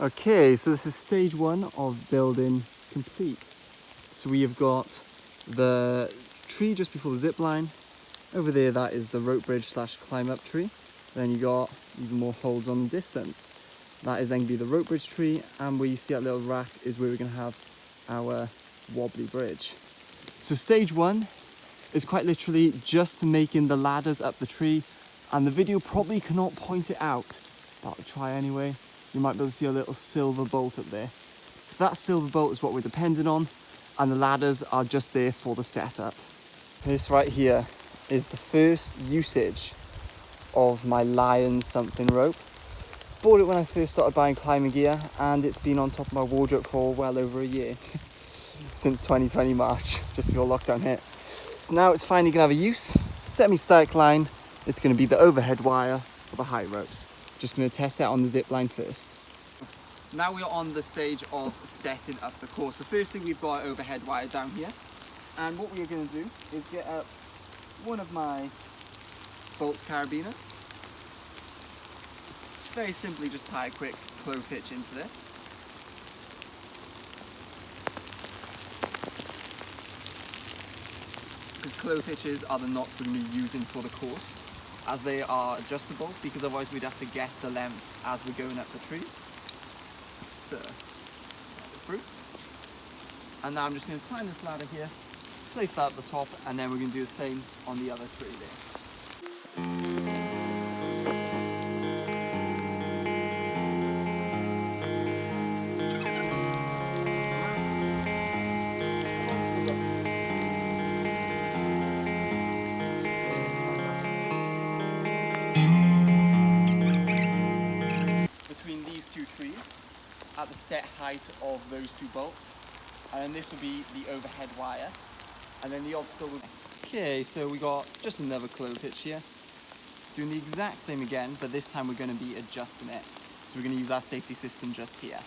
Okay, so this is stage one of building complete. So we have got the tree just before the zip line. Over there, that is the rope bridge slash climb up tree. Then you got even more holes on the distance. That is then gonna be the rope bridge tree, and where you see that little rack is where we're gonna have our wobbly bridge. So stage one is quite literally just making the ladders up the tree, and the video probably cannot point it out, but I'll try anyway. You might be able to see a little silver bolt up there. So that silver bolt is what we're depending on, and the ladders are just there for the setup. This right here is the first usage of my Lion something rope. Bought it when I first started buying climbing gear, and it's been on top of my wardrobe for well over a year. Since 2020 March, just before lockdown hit. So now it's finally gonna have a use. Semi-static line. It's gonna be the overhead wire for the high ropes. Just gonna test it on the zip line first. Now we are on the stage of setting up the course. So firstly, we've got an overhead wire down here. And what we are gonna do is get up one of my bolt carabiners. Very simply just tie a quick clove hitch into this. Because clove hitches are the knots we're going to be using for the course, as they are adjustable, because otherwise we'd have to guess the length as we're going up the trees. So, through. And now I'm just going to climb this ladder here, place that at the top, and then we're going to do the same on the other tree there. Between these two trees at the set height of those two bolts, and then this will be the overhead wire, and then the obstacle will... Okay, so we got just another clove hitch here, doing the exact same again, but this time we're going to be adjusting it, so we're going to use our safety system just here.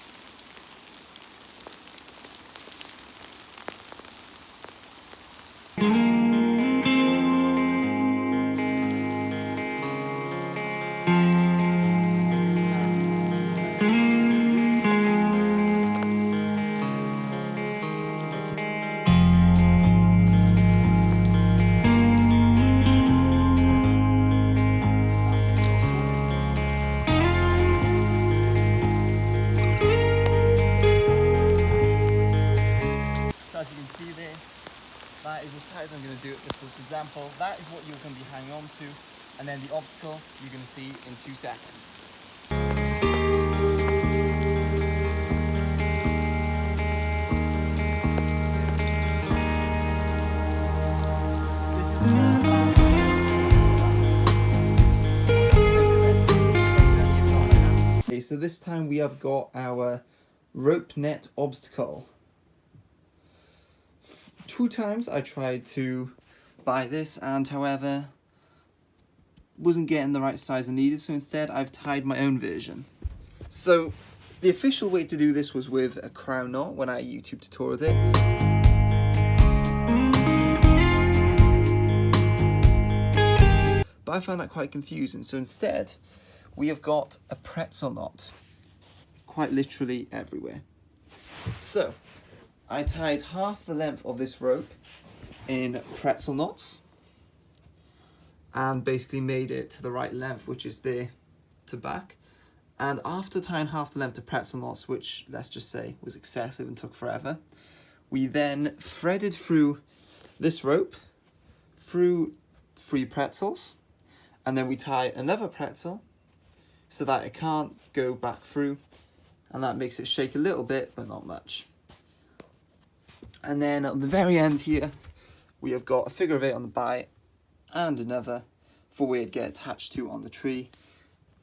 As you can see there, that is as tight as I'm going to do it just for this example. That is what you're going to be hanging on to, and then the obstacle you're going to see in 2 seconds. Okay, so this time we have got our rope net obstacle. 2 times I tried to buy this, and however wasn't getting the right size I needed, so instead I've tied my own version. So the official way to do this was with a crown knot when I YouTube tutorialed it. But I found that quite confusing, so instead we have got a pretzel knot quite literally everywhere. So I tied half the length of this rope in pretzel knots and basically made it to the right length, which is there to back. And after tying half the length to pretzel knots, which let's just say was excessive and took forever, we then threaded through this rope through 3 pretzels, and then we tie another pretzel so that it can't go back through, and that makes it shake a little bit but not much. And then at the very end here, we have got a figure of 8 on the bite and another for where it'd get attached to on the tree.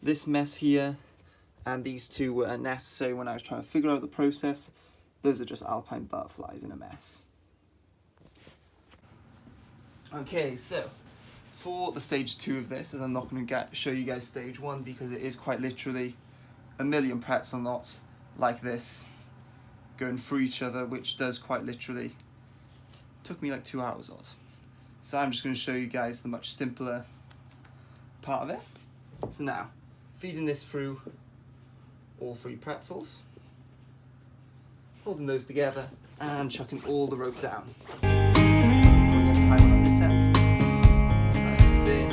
This mess here and these 2 were unnecessary when I was trying to figure out the process. Those are just alpine butterflies in a mess. Okay, so for the stage 2 of this, as I'm not going to show you guys stage 1 because it is quite literally a million pretzel knots like this going through each other, which does quite literally took me like 2 hours odd. So I'm just going to show you guys the much simpler part of it. So now, feeding this through all 3 pretzels, holding those together and chucking all the rope down. We're going to tie one on this end, tie it there,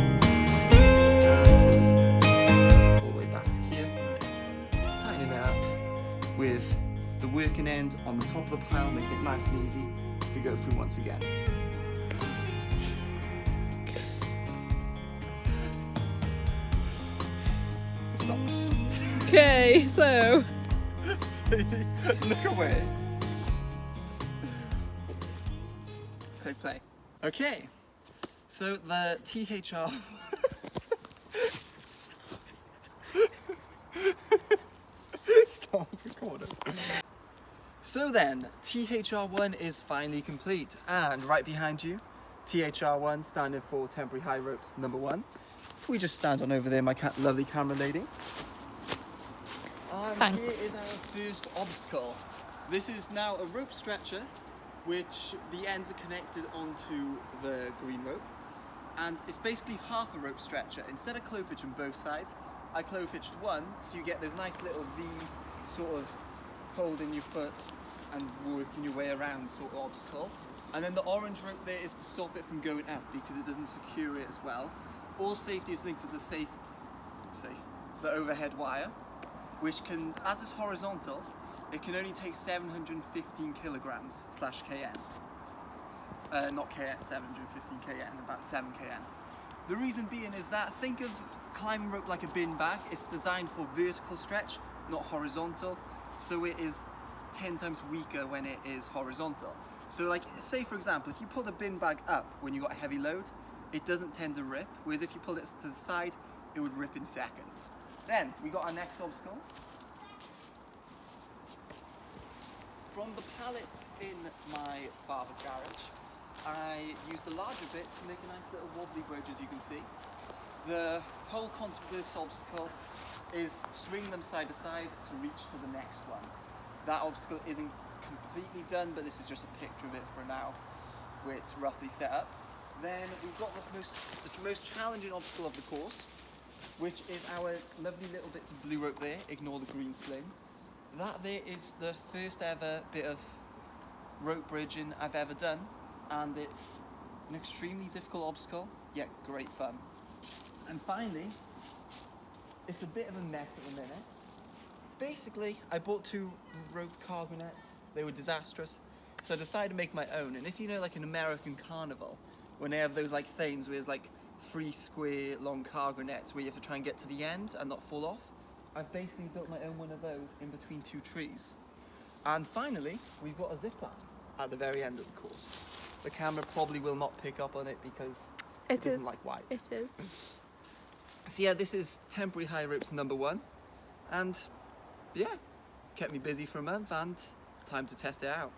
and all the way back to here, tying it up with the working end on the top of the pile, making it nice and easy to go through once again. Stop. Okay, so look away. Okay, play. Okay, so the THR. Stop recording. So then, THR1 is finally complete, and right behind you, THR1 standing for temporary high ropes number 1. If we just stand on over there, my lovely camera lady. And Thanks. here is our first obstacle. This is now a rope stretcher, which the ends are connected onto the green rope, and it's basically half a rope stretcher. Instead of clove-hitch on both sides, I clove-hitched one, so you get those nice little V sort of holding your foot and working your way around sort of obstacle. And then the orange rope there is to stop it from going up because it doesn't secure it as well. All safety is linked to the overhead wire, which can, as it's horizontal, it can only take 715 kilograms / kn. Not kn, 715 kn, about 7 kn. The reason being is that, think of climbing rope like a bin bag. It's designed for vertical stretch, not horizontal, so it is 10 times weaker when it is horizontal. So like, say for example, if you pulled a bin bag up when you got a heavy load, it doesn't tend to rip, whereas if you pulled it to the side, it would rip in seconds. Then, we got our next obstacle. From the pallets in my father's garage, I used the larger bits to make a nice little wobbly bridge, as you can see. The whole concept of this obstacle is swinging them side to side to reach to the next one. That obstacle isn't completely done, but this is just a picture of it for now, where it's roughly set up. Then we've got the most challenging obstacle of the course, which is our lovely little bits of blue rope there. Ignore the green sling. That there is the first ever bit of rope bridging I've ever done, and it's an extremely difficult obstacle, yet great fun. And finally, it's a bit of a mess at the minute. Basically, I bought 2 rope cargo nets. They were disastrous, so I decided to make my own. And if you know, like an American carnival, when they have those like things where there's like 3 square long cargo nets where you have to try and get to the end and not fall off, I've basically built my own one of those in between 2 trees. And finally, we've got a zip line at the very end of the course. The camera probably will not pick up on it because it doesn't like white. It is. So yeah, this is temporary high ropes number 1, and yeah, kept me busy for a month and time to test it out.